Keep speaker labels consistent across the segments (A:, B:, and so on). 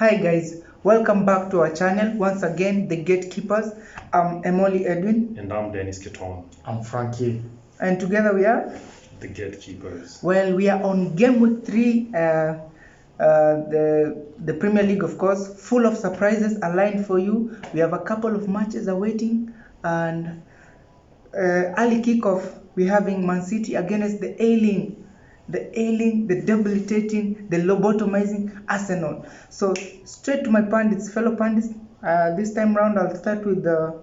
A: Hi guys, welcome back to our channel. Once again, the gatekeepers. I'm Emoli Edwin.
B: And I'm Dennis Keton.
C: I'm Frankie.
A: And together we are?
B: The gatekeepers.
A: Well, we are on game week 3, the Premier League, of course, full of surprises aligned for you. We have a couple of matches awaiting, and early kickoff, we're having Man City against the debilitating, the lobotomizing Arsenal. So straight to my pundits, fellow pundits. This time round, I'll start with the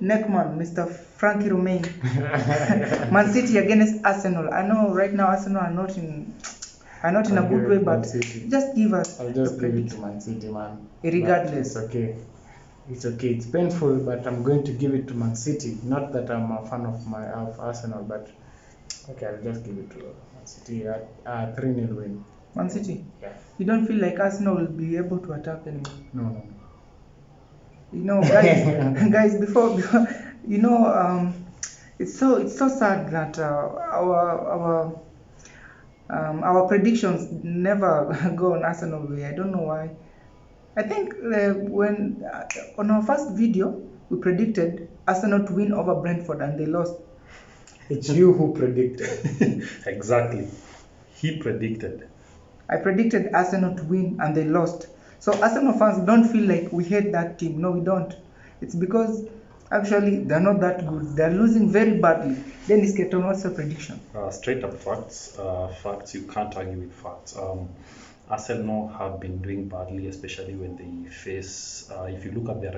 A: neckman, Mr. Frankie Romain. Man City against Arsenal. I know right now Arsenal are not in a good way, but just give us.
C: I'll just give it to Man City, man.
A: Regardless.
C: But it's okay. It's okay. It's painful, but I'm going to give it to Man City. Not that I'm a fan of Arsenal, but okay, I'll just give it to Man City. 3-0 win.
A: Man City?
C: Yeah.
A: You don't feel like Arsenal will be able to attack anymore?
C: No.
A: You know, guys, before you know, it's so sad that our predictions never go on Arsenal way. I don't know why. I think when on our first video we predicted Arsenal to win over Brentford and they lost.
C: It's you who predicted.
B: Exactly. He predicted.
A: I predicted Arsenal to win and they lost. So Arsenal fans, don't feel like we hate that team. No, we don't. It's because actually they're not that good. They're losing very badly. Dennis Keton, what's your prediction?
B: Straight up facts. Facts, you can't argue with facts. Arsenal have been doing badly, especially when they face, if you look at their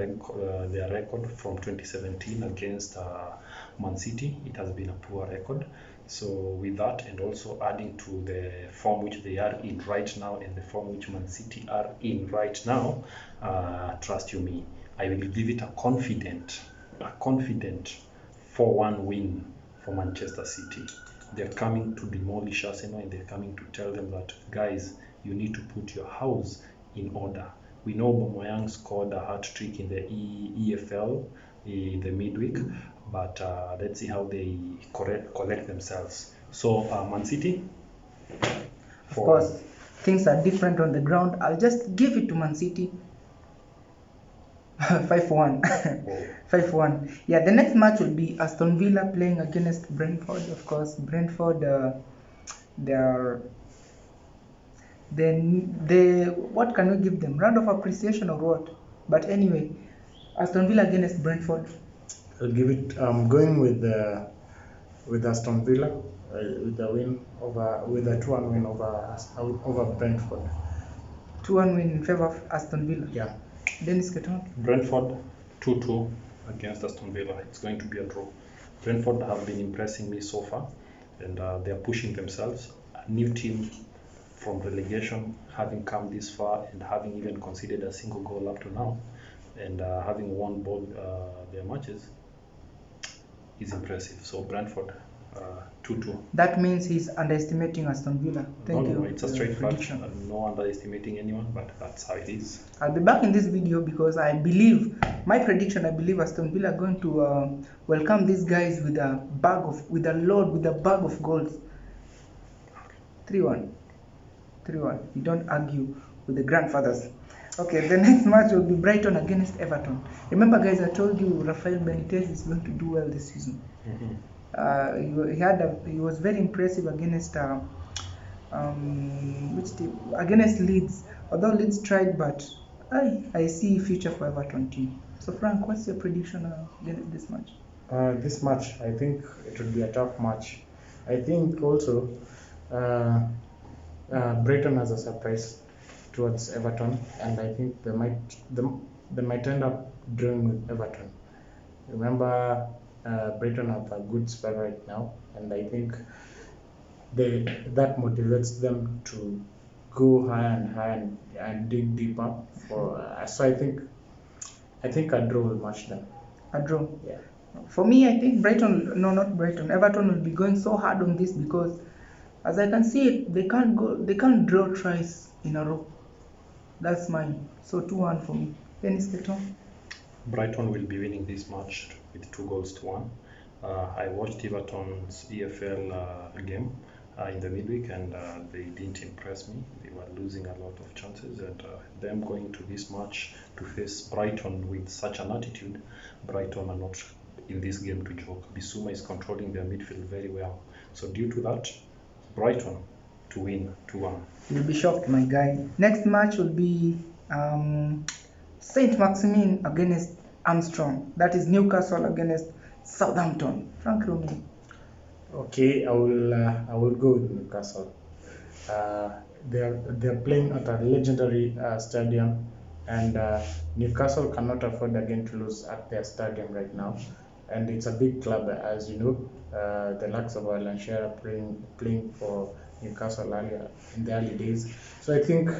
B: record from 2017 against Man City, it has been a poor record. So with that, and also adding to the form which they are in right now and the form which Man City are in right now, trust you me, I will give it a confident 4-1 win for Manchester City. They're coming to demolish Arsenal, and they're coming to tell them that, guys, you need to put your house in order. We know Aubameyang scored a hat-trick in the EFL, the midweek, but let's see how they collect themselves. So Man City,
A: of course, things are different on the ground. I'll just give it to Man City. 5-1. 5-1. Yeah, the next match will be Aston Villa playing against Brentford. Of course, Brentford, what can we give them? Round of appreciation or what? But anyway, Aston Villa against Brentford.
C: I'll give it. I'm going with Aston Villa with a 2-1 win over Brentford.
A: 2-1 win in favor of Aston Villa.
C: Yeah.
A: Dennis Keton.
B: Brentford 2-2 against Aston Villa. It's going to be a draw. Brentford have been impressing me so far, and they are pushing themselves. A new team from relegation, having come this far and having even conceded a single goal up to now, and having won both their matches, is impressive. So Brentford 2-2.
A: That means he's underestimating Aston Villa. Thank you.
B: No, it's a straight fact. No underestimating anyone, but that's how it is.
A: I'll be back in this video because I believe Aston Villa are going to welcome these guys with a bag of goals. 3-1. You don't argue with the grandfathers. Okay, the next match will be Brighton against Everton. Remember, guys, I told you Rafael Benitez is going to do well this season. He was very impressive against which team? Against Leeds. Although Leeds tried, but I see future for Everton team. So Frank, what's your prediction against this match?
C: This match, I think it will be a tough match. I think also Brighton has a surprise towards Everton, and I think they might end up drawing with Everton. Remember, Brighton have a good spell right now, and I think that motivates them to go higher and higher and dig deeper. So I think a draw will match them.
A: A draw.
C: Yeah.
A: For me, I think Everton will be going so hard on this because, as I can see it, they can't draw twice in a row. That's mine. So 2-1 for me. Dennis Keton.
B: Brighton will be winning this match with 2-1. I watched Everton's EFL game in the midweek, and they didn't impress me. They you are losing a lot of chances. And them going to this match to face Brighton with such an attitude, Brighton are not in this game to joke. Bissouma is controlling their midfield very well. So due to that, Brighton to win 2-1.
A: You'll be shocked, my guy. Next match will be Saint Maximin against Armstrong. That is Newcastle against Southampton. Frank Rooney.
C: Okay, I will go with Newcastle. They're playing at a legendary stadium, and Newcastle cannot afford again to lose at their stadium right now. And it's a big club, as you know. The likes of Alan Shearer playing for Newcastle earlier in the early days. So I think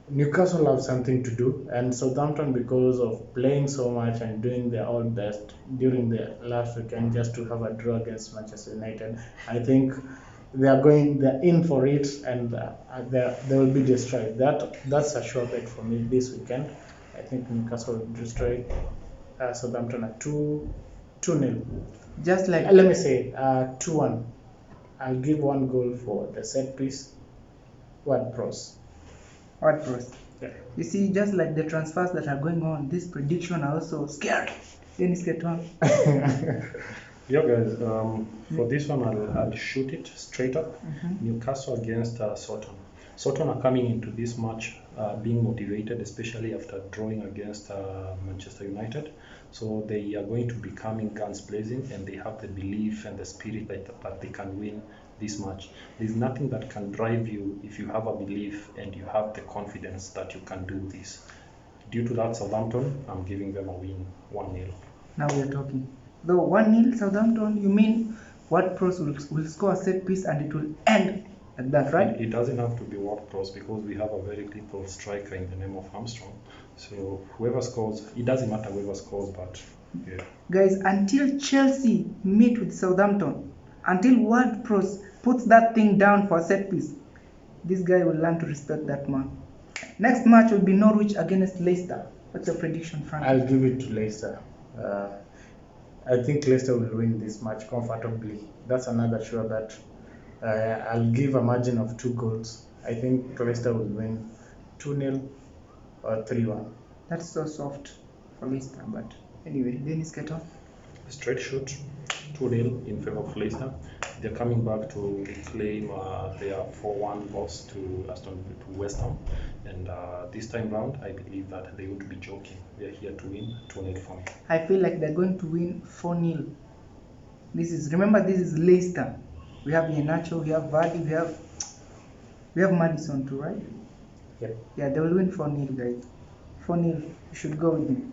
C: Newcastle have something to do, and Southampton, because of playing so much and doing their all best during the last weekend just to have a draw against Manchester United, I think they're in for it, and they will be destroyed. That's a sure bet for me this weekend. I think Newcastle will destroy Southampton at 2-0.
A: Just like
C: Let me say 2-1. I'll give one goal for the set piece. Ward Pros.
A: what, bros?
C: Yeah.
A: You see, just like the transfers that are going on, this prediction are also scary. Dennis, get on.
B: Yeah, guys. For this one, I'll shoot it straight up. Newcastle against Southampton. Southampton are coming into this match being motivated, especially after drawing against Manchester United. So they are going to be coming guns blazing, and they have the belief and the spirit that they can win this match. There's nothing that can drive you if you have a belief and you have the confidence that you can do this. Due to that, Southampton, I'm giving them a win, 1-0.
A: Now we are talking. Though 1-0 Southampton, you mean what pros will score a set piece and it will end like that, right?
B: It doesn't have to be Ward Pros, because we have a very lethal striker in the name of Armstrong. So whoever scores, it doesn't matter whoever scores, but yeah.
A: Guys, until Chelsea meet with Southampton, until World Pros puts that thing down for a set piece, this guy will learn to respect that man. Next match will be Norwich against Leicester. What's your prediction, Frank?
C: I'll give it to Leicester. I think Leicester will win this match comfortably. That's another sure bet. I'll give a margin of 2 goals. I think Leicester will win 2-0 or 3-1.
A: That's so soft for Leicester, but anyway, Dennis, get on.
B: Straight shoot, 2-0 in favor of Leicester. They're coming back to claim their 4-1 loss to West Ham. And this time round, I believe that they would be joking. They're here to win 2-0 for me.
A: I feel like they're going to win 4-0. Remember, this is Leicester. We have Iheanacho, we have Vardy, we have Madison too, right?
C: Yep.
A: Yeah, they will win 4-0, guys. 4-0. You should go with me.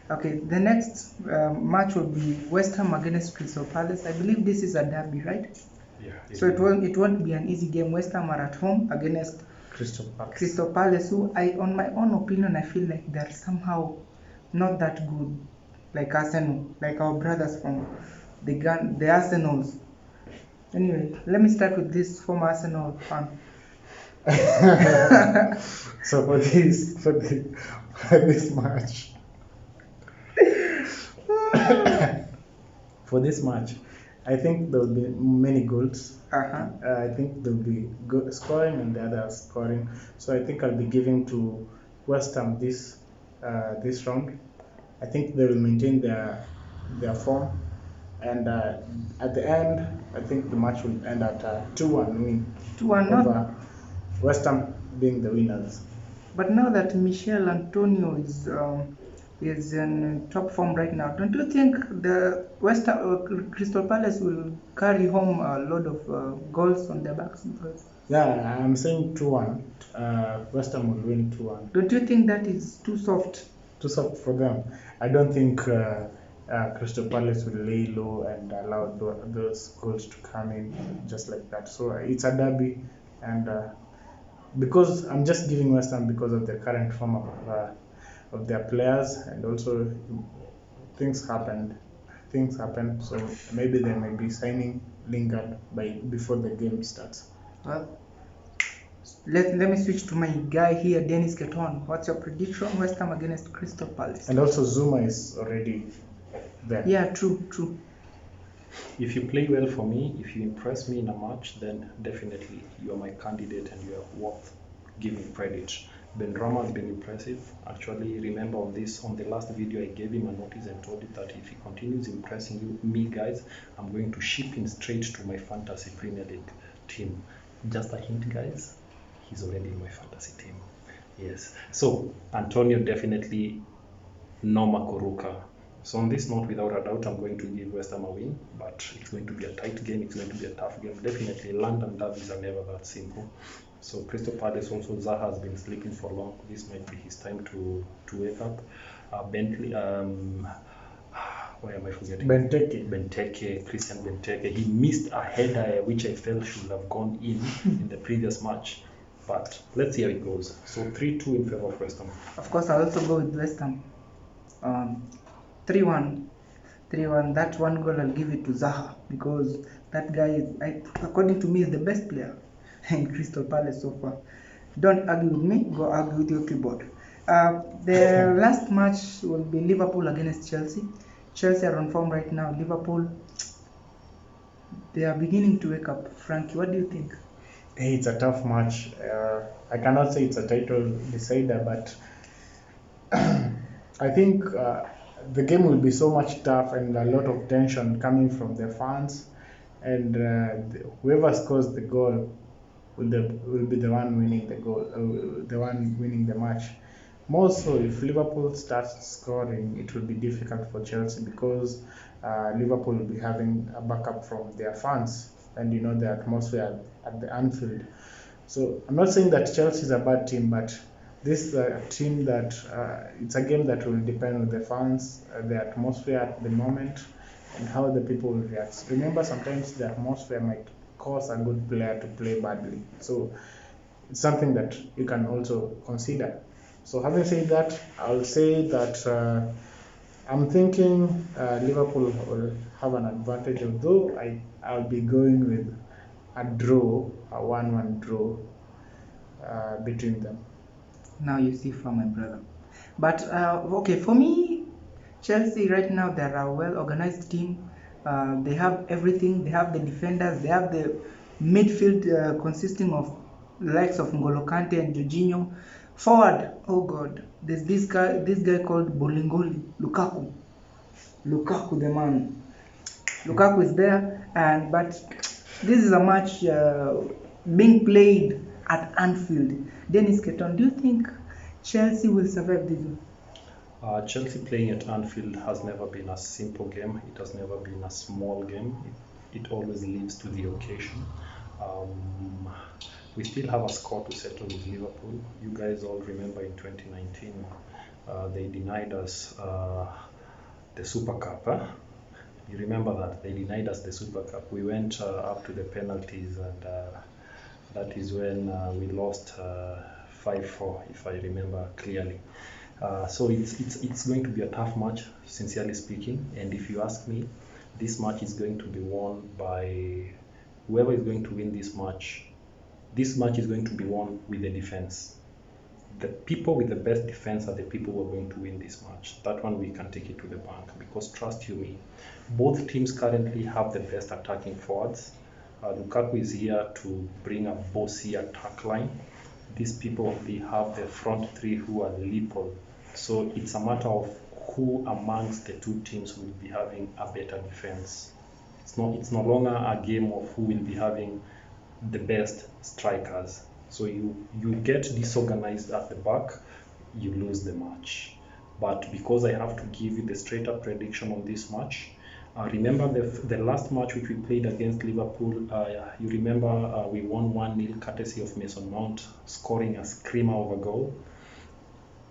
A: Okay, the next match will be West Ham against Crystal Palace. I believe this is a derby, right?
B: Yeah.
A: So it won't be an easy game. West Ham are at home against Crystal Palace, who on my own opinion, I feel like they're somehow not that good, like Arsenal, like our brothers from the Arsenals. Anyway, let me start with this former Arsenal fan.
C: So for this match, I think there will be many goals. I think there will be good scoring and the other scoring. So I think I'll be giving to West Ham this round. I think they will maintain their form, and at the end, I think the match will end at 2-1 win.
A: 2-1,
C: over West Ham being the winners.
A: But now that Michel Antonio is in top form right now, don't you think the Crystal Palace will carry home a load of goals on their backs? Because
C: yeah, I'm saying 2-1. West Ham will win 2-1.
A: Don't you think that is too soft?
C: Too soft for them. I don't think Crystal Palace will lay low and allow those goals to come in just like that. So it's a derby, and because I'm just giving West Ham because of the current form of their players, and also things happen. So maybe they may be signing Lingard before the game starts.
A: Well, let me switch to my guy here, Dennis Keton. What's your prediction? West Ham against Crystal Palace.
C: And also Zuma is already there.
A: Yeah, true.
B: If you play well for me, if you impress me in a match, then definitely you are my candidate and you are worth giving credit. Ben Rama has been impressive. Actually, remember on the last video, I gave him a notice and told him that if he continues impressing me guys, I'm going to ship him straight to my fantasy Premier League team. Just a hint, guys, he's already in my fantasy team. Yes. So Antonio definitely Noma Koruka. So on this note, without a doubt, I'm going to give West Ham a win, but it's going to be a tight game. It's going to be a tough game. Definitely, London derbies are never that simple. So Crystal Palace also, Zaha has been sleeping for long. This might be his time to wake up. Bentley, why am I forgetting? Benteke, Christian Benteke. He missed a header which I felt should have gone in the previous match. But let's see how it goes. So 3-2 in favor of West Ham.
A: Of course, I'll also go with West Ham. 3-1. That one goal I'll give it to Zaha because that guy is, according to me, is the best player in Crystal Palace so far. Don't argue with me, go argue with your keyboard. The last match will be Liverpool against Chelsea. Chelsea are on form right now. Liverpool, they are beginning to wake up. Frankie, what do you think?
C: Hey, it's a tough match. I cannot say it's a title decider, but I think the game will be so much tough and a lot of tension coming from the fans, and whoever scores the goal will be the one winning the goal, the one winning the match. More so, if Liverpool starts scoring, it will be difficult for Chelsea because Liverpool will be having a backup from their fans, and you know the atmosphere at the Anfield. So I'm not saying that Chelsea is a bad team, but this is a team that it's a game that will depend on the fans, the atmosphere at the moment, and how the people will react. Remember, sometimes the atmosphere might cause a good player to play badly. So it's something that you can also consider. So having said that, I'll say that I'm thinking Liverpool will have an advantage, although I'll be going with a draw, a 1-1 draw between them.
A: Now you see from my brother. But okay, for me, Chelsea right now, they're a well-organized team. They have everything. They have the defenders. They have the midfield consisting of likes of N'Golo Kante and Jorginho. Forward, oh God, there's this guy called Bolingoli, Lukaku. Lukaku, the man. Lukaku is there, but this is a match being played at Anfield. Dennis Keton, do you think Chelsea will survive this one?
B: Chelsea playing at Anfield has never been a simple game. It has never been a small game. It always leads to the occasion. We still have a score to settle with Liverpool. You guys all remember in 2019, they denied us the Super Cup. Huh? You remember that? They denied us the Super Cup. We went up to the penalties, and that is when we lost 5-4, if I remember clearly. So it's going to be a tough match, sincerely speaking. And if you ask me, this match is going to be won by whoever is going to win this match. This match is going to be won with the defense. The people with the best defense are the people who are going to win this match. That one we can take it to the bank because trust you me, both teams currently have the best attacking forwards. Lukaku is here to bring a bossy attack line. These people, they have the front three who are lethal. So it's a matter of who amongst the two teams will be having a better defense. It's no longer a game of who will be having the best strikers. So you get disorganized at the back, you lose the match. But because I have to give you the straight up prediction on this match, remember the last match which we played against Liverpool, you remember we won 1-0 courtesy of Mason Mount scoring a screamer of a goal.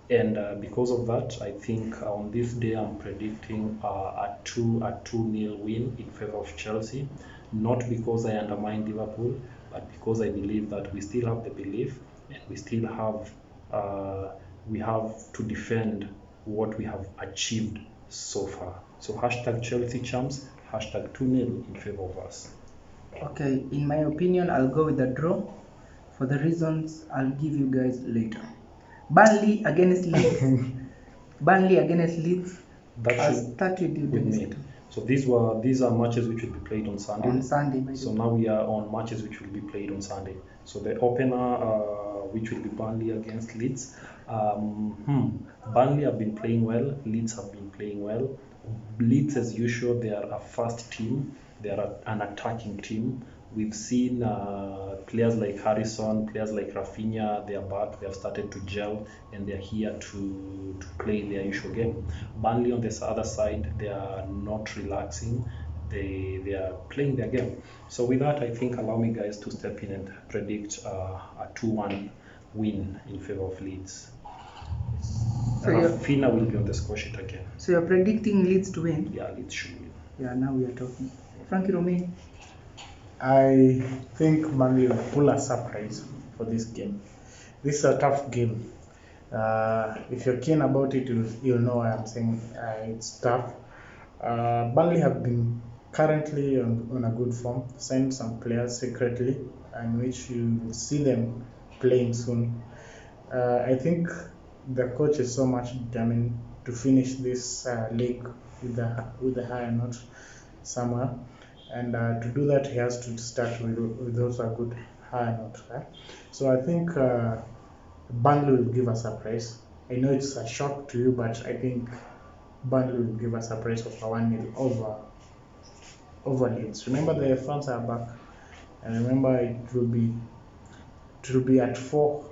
B: And because of that, I think on this day I'm predicting a 2-0 win in favor of Chelsea. Not because I undermine Liverpool, but because I believe that we still have the belief and we still have to defend what we have achieved so far. So hashtag Chelsea champs, hashtag 2-0 in favor of us.
A: Okay, in my opinion, I'll go with the draw for the reasons I'll give you guys later. Burnley against Leeds. I'll start with you, Dennis.
B: So these are matches which will be played on Sunday.
A: On Sunday, by the
B: So
A: way.
B: now we are on matches which will be played on Sunday. So the opener, which will be Burnley against Leeds. Burnley have been playing well. Leeds have been playing well. Leeds, as usual, they are a fast team. They are an attacking team. We've seen players like Harrison, players like Rafinha, they are back, they have started to gel, and they're here to play their usual game. Burnley on this other side, they are not relaxing. They are playing their game. So with that, I think allow me guys to step in and predict a 2-1 win in favor of Leeds.
A: So you're,
B: Rafinha will be on the score sheet again.
A: so you're predicting Leeds to win?
B: Yeah, Leeds should win.
A: Yeah, now we are talking. Frankie Romain.
C: I think Burnley will pull a surprise for this game. This is a tough game. If you're keen about it, you'll know why I'm saying it's tough. Burnley have been currently on a good form, signed some players secretly, and which you will see them playing soon. I think the coach is so much determined to finish this league with the higher note somewhere, and to do that he has to start with also a good higher note. So I think Burnley will give us a surprise. I know it's a shock to you, but I think Burnley will give us a surprise of a 1-0 over Leeds. Remember the fans are back, and remember it will be at 4.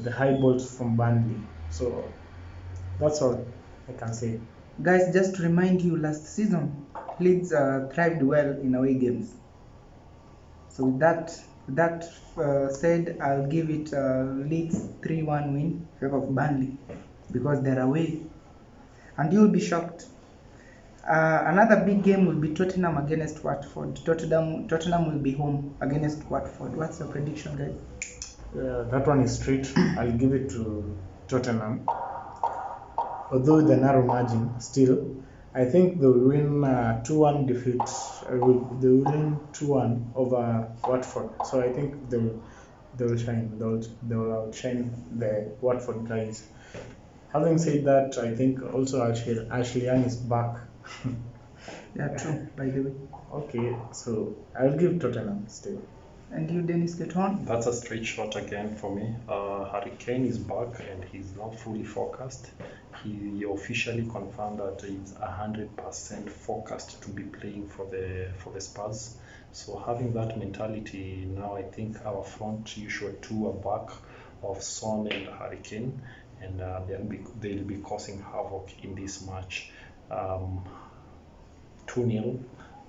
C: The high balls from Burnley. So that's all I can say.
A: Guys, just to remind you, last season Leeds thrived well in away games. So with that said, I'll give it Leeds 3-1 win in favor of Burnley because they're away, and you'll be shocked. Another big game will be Tottenham against Watford. Tottenham will be home against Watford. What's your prediction, guys?
C: That one is straight. I'll give it to Tottenham. Although with a narrow margin, still, I think they will win 2-1 defeat. They will win 2-1 over Watford. So I think they will shine. They will outshine the Watford guys. Having said that, I think also Ashley Young is back.
A: Yeah, true, by the way.
C: Okay, so I'll give Tottenham still.
A: And you, Dennis, get on?
B: That's a straight shot again for me. Harry Kane is back and he's now fully focused. He officially confirmed that he's 100% focused to be playing for the Spurs. So having that mentality now, I think our front usual two are back of Son and Harry Kane, and they'll be causing havoc in this match. 2-0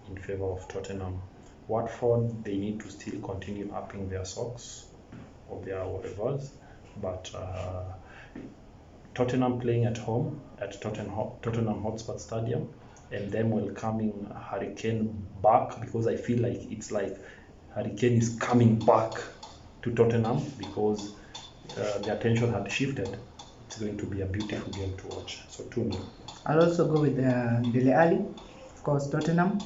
B: in favor of Tottenham. Watford, they need to still continue upping their socks or their whatevers, but Tottenham playing at home at Tottenham Hotspur Stadium, and them welcoming Harry Kane back, because I feel like it's like Harry Kane is coming back to Tottenham because the attention had shifted. It's going to be a beautiful game to watch. So 2-0.
A: I'll also go with Dele Alli. Of course, Tottenham.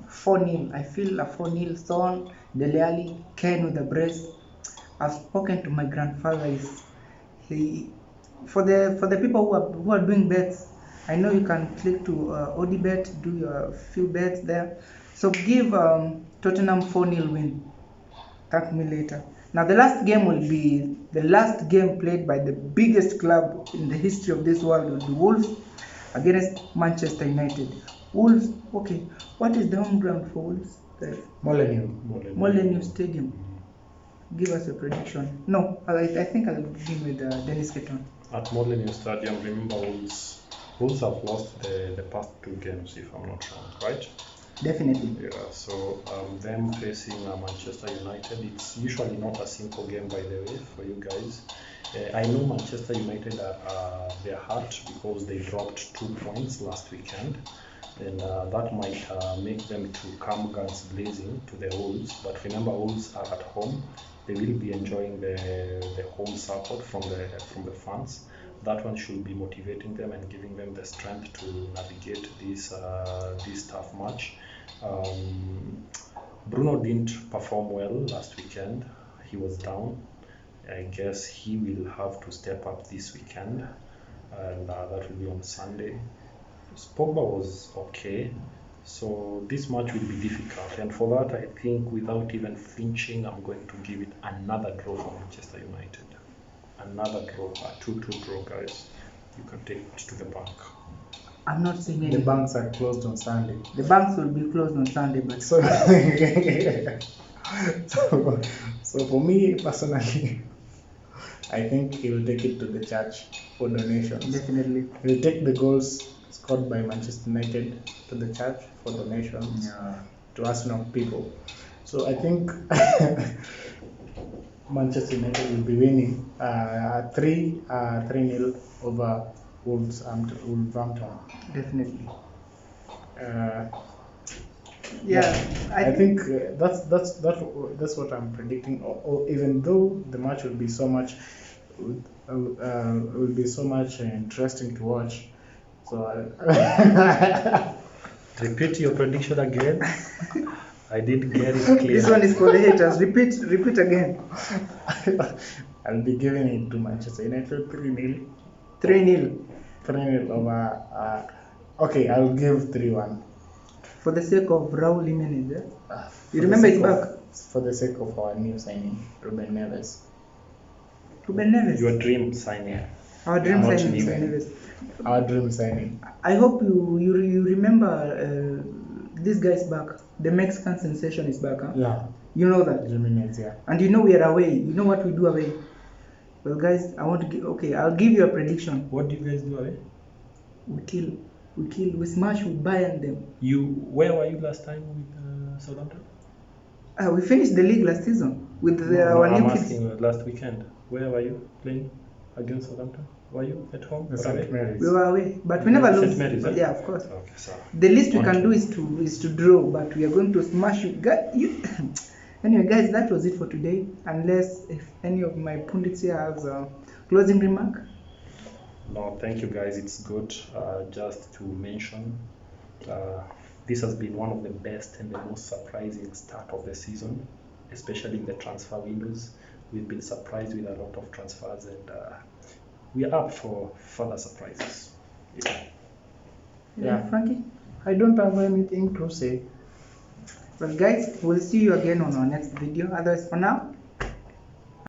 A: 4-0. I feel a 4-0 Son, Dele Alli, Kane with the brace. I've spoken to my grandfather. For the people who are doing bets, I know you can click to OddiBet, do your few bets there. So give Tottenham 4-0 win. Thank me later. Now the last game will be the last game played by the biggest club in the history of this world, will be Wolves against Manchester United. Wolves, okay, what is the home ground for Wolves? Molineux Stadium. Give us a prediction. No, I think I'll begin with Dennis Keton.
B: At Molineux Stadium, remember Wolves have lost the past 2 games, if I'm not wrong, right?
A: Definitely.
B: Yeah, so them facing Manchester United, it's usually not a simple game, by the way, for you guys. I know Manchester United they're hurt because they dropped 2 points last weekend, and that might make them to come guns blazing to the Wolves. But remember, Wolves are at home. They will be enjoying the home support from the fans. That one should be motivating them and giving them the strength to navigate this tough match. Bruno didn't perform well last weekend. He was down. I guess he will have to step up this weekend, and that will be on Sunday. Pogba was okay. So this match will be difficult, and for that, I think without even flinching, I'm going to give it another draw for Manchester United. Another draw, a 2-2 draw, guys. You can take it to the bank.
A: I'm not saying
C: The
A: anything.
C: banks are closed on Sunday.
A: The banks will be closed on Sunday, but
C: So, so for me personally, I think he will take it to the church for donations.
A: definitely.
C: He'll take the goals scored by Manchester United to the church for donations to Arsenal people. So I think Manchester United will be winning 3-0 over Wolverhampton.
A: Definitely.
C: Uh,
A: Yeah,
C: I think that's what I'm predicting. Or even though the match will be so much interesting to watch. So
B: Repeat your prediction again. I didn't get it clear.
A: this one is for the haters. Repeat again.
C: I'll be giving it to Manchester United 3-0.
A: 3-0.
C: 3-0 over. Okay, I'll give 3-1.
A: For the sake of Raul Jimenez, yeah?
C: For
A: You
C: the
A: remember
C: sake
A: he's
C: of-
A: back?
C: For the sake of our new signing, Ruben Neves.
A: Ruben Neves.
B: Your dream signing.
A: Our dream
B: not
A: signing is
B: Jimenez.
A: Neves.
C: Our dream signing.
A: I hope you remember this guy's back. The Mexican sensation is back, huh?
C: Yeah,
A: You know that.
C: Jimenez, yeah.
A: And you know we are away. You know what we do away. Well, guys, I want to give. Okay, I'll give you a prediction.
B: What do you guys do away?
A: We we smash, we Bayern them.
B: Where were you last time with Southampton?
A: We finished the league last season with our
B: I'm
A: new kids.
B: asking last weekend. Where were you playing against Southampton? Were you at home?
C: The
B: or away?
C: St. Mary's.
A: We were away, but we never
B: St.
A: lose.
B: Mary's,
A: But
B: eh?
A: yeah, of course.
B: Okay, so
A: The least we can
B: Okay.
A: do is to draw, but we are going to smash you. Anyway, guys, that was it for today. Unless if any of my pundits here has a closing remark.
B: no, thank you guys. It's good. Just to mention, this has been one of the best and the most surprising start of the season, especially in the transfer windows. We've been surprised with a lot of transfers, and we are up for further surprises.
C: Yeah.
A: Frankie.
C: I don't have anything to say.
A: Well, guys, we'll see you again on our next video. Otherwise, for now,